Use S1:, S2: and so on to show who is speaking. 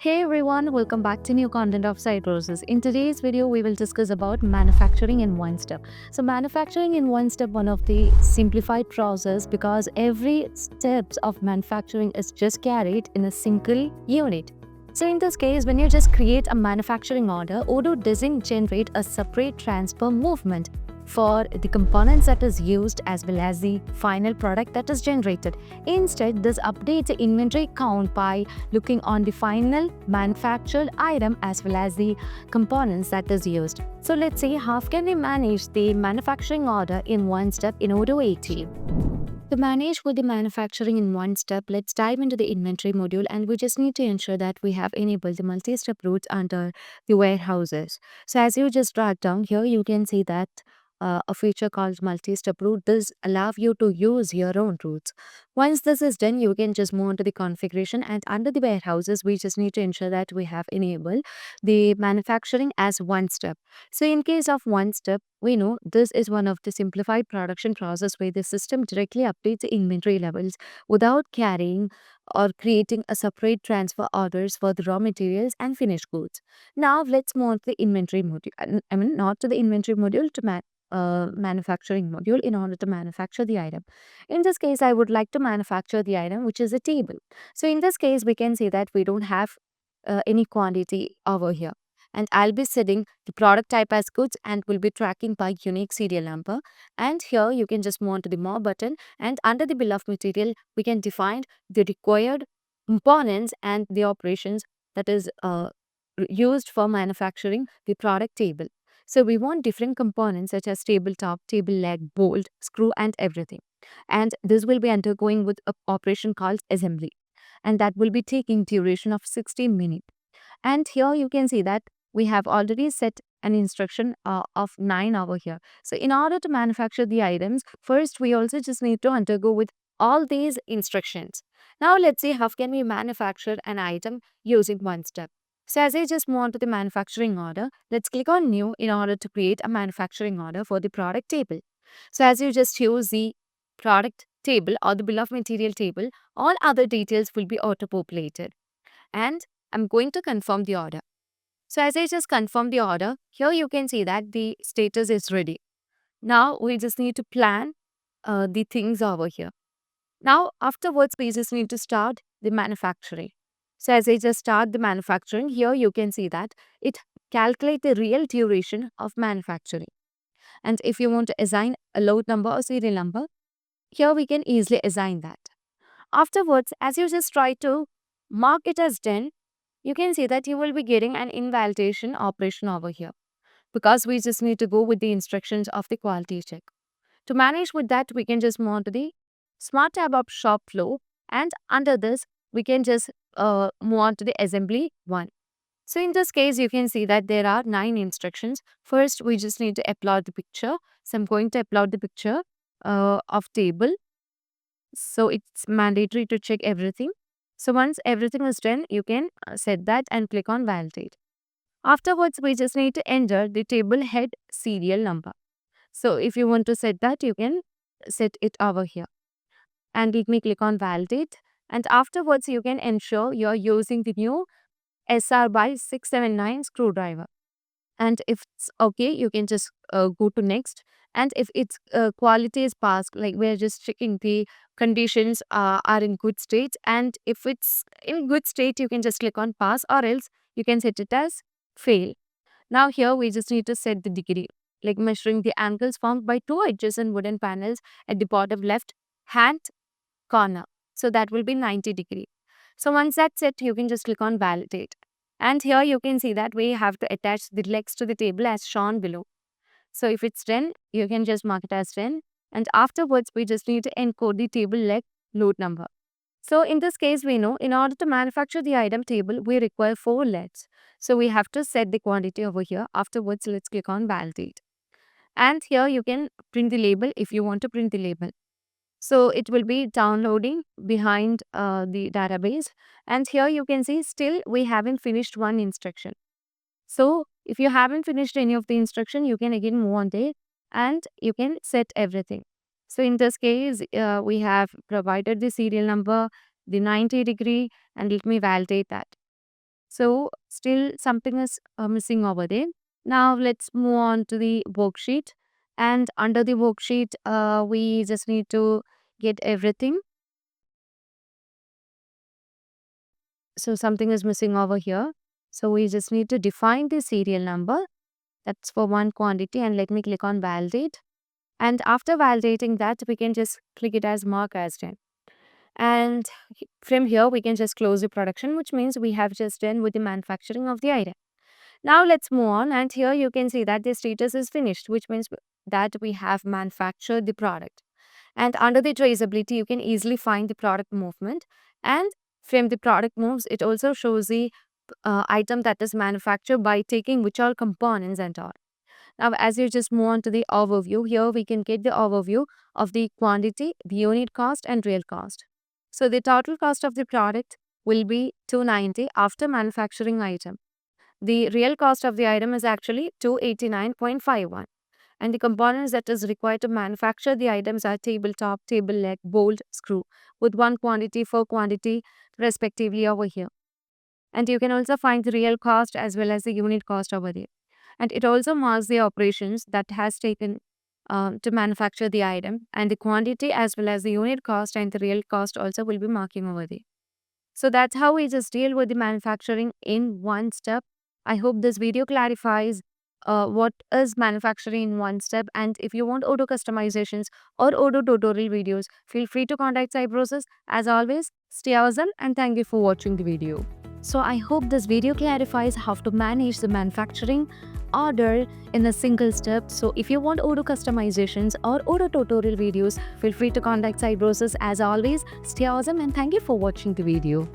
S1: Hey everyone, welcome back to new content of Side Roses. In today's video, we will discuss about manufacturing in one step. So manufacturing in one step, one of the simplified process because every steps of manufacturing is just carried in a single unit. So in this case, when you just create a manufacturing order, Odoo doesn't generate a separate transfer movement for the components that is used as well as the final product that is generated. Instead, this updates the inventory count by looking on the final manufactured item as well as the components that is used. So let's see how can we manage the manufacturing order in one step in Odoo 18. To manage with the manufacturing in one step, let's dive into the inventory module and we just need to ensure that we have enabled the multi-step routes under the warehouses. So as you just drag down here, you can see that a feature called multi-step route does allow you to use your own routes. Once this is done, you can just move on to the configuration and under the warehouses, we just need to ensure that we have enabled the manufacturing as one step. So in case of one step, we know this is one of the simplified production process where the system directly updates the inventory levels without carrying or creating a separate transfer orders for the raw materials and finished goods. Now let's move on to the inventory module. Not to the inventory module to manufacturing module in order to manufacture the item. In this case, I would like to manufacture the item which is a table. So in this case, we can say that we don't have any quantity over here. And I'll be setting the product type as goods and will be tracking by unique serial number. And here you can just move on to the more button and under the bill of material, we can define the required components and the operations that is used for manufacturing the product table. So we want different components such as tabletop, table leg, bolt, screw and everything. And this will be undergoing with an operation called assembly. And that will be taking duration of 16 minutes. And here you can see that we have already set an instruction of 9 over here. So in order to manufacture the items, first we also just need to undergo with all these instructions. Now let's see how can we manufacture an item using one step. So as I just move on to the manufacturing order, let's click on new in order to create a manufacturing order for the product table. So as you just use the product table or the bill of material table, all other details will be auto-populated. And I'm going to confirm the order. So as I just confirm the order, here you can see that the status is ready. Now we just need to plan the things over here. Now afterwards, we just need to start the manufacturing. So as I just start the manufacturing, here you can see that it calculates the real duration of manufacturing. And if you want to assign a load number or serial number, here we can easily assign that. Afterwards, as you just try to mark it as done, you can see that you will be getting an invalidation operation over here because we just need to go with the instructions of the quality check. To manage with that, we can just move on to the smart tab of shop flow and under this, we can just move on to the assembly one. So in this case, you can see that there are 9 instructions. First, we just need to upload the picture. So I'm going to upload the picture of table. So it's mandatory to check everything. So once everything is done, you can set that and click on validate. Afterwards, we just need to enter the table head serial number. So if you want to set that, you can set it over here. And let me click on validate. And afterwards, you can ensure you're using the new SR by 679 screwdriver. And if it's okay, you can just go to next. And if its quality is passed, like we're just checking the conditions are in good state. And if it's in good state, you can just click on pass or else you can set it as fail. Now here we just need to set the degree, like measuring the angles formed by two adjacent wooden panels at the bottom left hand corner. So that will be 90 degree. So once that's set, you can just click on validate. And here you can see that we have to attach the legs to the table as shown below. So if it's 10, you can just mark it as 10. And afterwards, we just need to encode the table leg load number. So in this case, we know in order to manufacture the item table, we require 4 legs. So we have to set the quantity over here. Afterwards, let's click on validate. And here you can print the label if you want to print the label. So it will be downloading behind the database. And here you can see still we haven't finished one instruction. So if you haven't finished any of the instruction, you can again move on there and you can set everything. So in this case, we have provided the serial number, the 90 degree, and let me validate that. So still something is missing over there. Now let's move on to the worksheet. And under the worksheet, we just need to get everything. So something is missing over here. So we just need to define the serial number. That's for one quantity, and let me click on validate. And after validating that, we can just click it as mark as done. And from here, we can just close the production, which means we have just done with the manufacturing of the item. Now let's move on, and here you can see that the status is finished, which means that we have manufactured the product. And under the traceability, you can easily find the product movement. And from the product moves, it also shows the item that is manufactured by taking which all components and all. Now, as you just move on to the overview, here we can get the overview of the quantity, the unit cost, and real cost. So, the total cost of the product will be 290 after manufacturing item. The real cost of the item is actually 289.51. And the components that is required to manufacture the items are tabletop, table leg, bolt, screw, with one quantity, four quantity respectively over here. And you can also find the real cost as well as the unit cost over there. And it also marks the operations that has taken to manufacture the item, and the quantity as well as the unit cost and the real cost also will be marking over there. So that's how we just deal with the manufacturing in one step. I hope this video clarifies what is manufacturing in one step. And if you want auto customizations or auto tutorial videos, feel free to contact Cybrosys. As always, stay awesome and thank you for watching the video. So I hope this video clarifies how to manage the manufacturing order in a single step. So if you want auto customizations or auto tutorial videos, feel free to contact Cybrosys. As always, stay awesome and thank you for watching the video.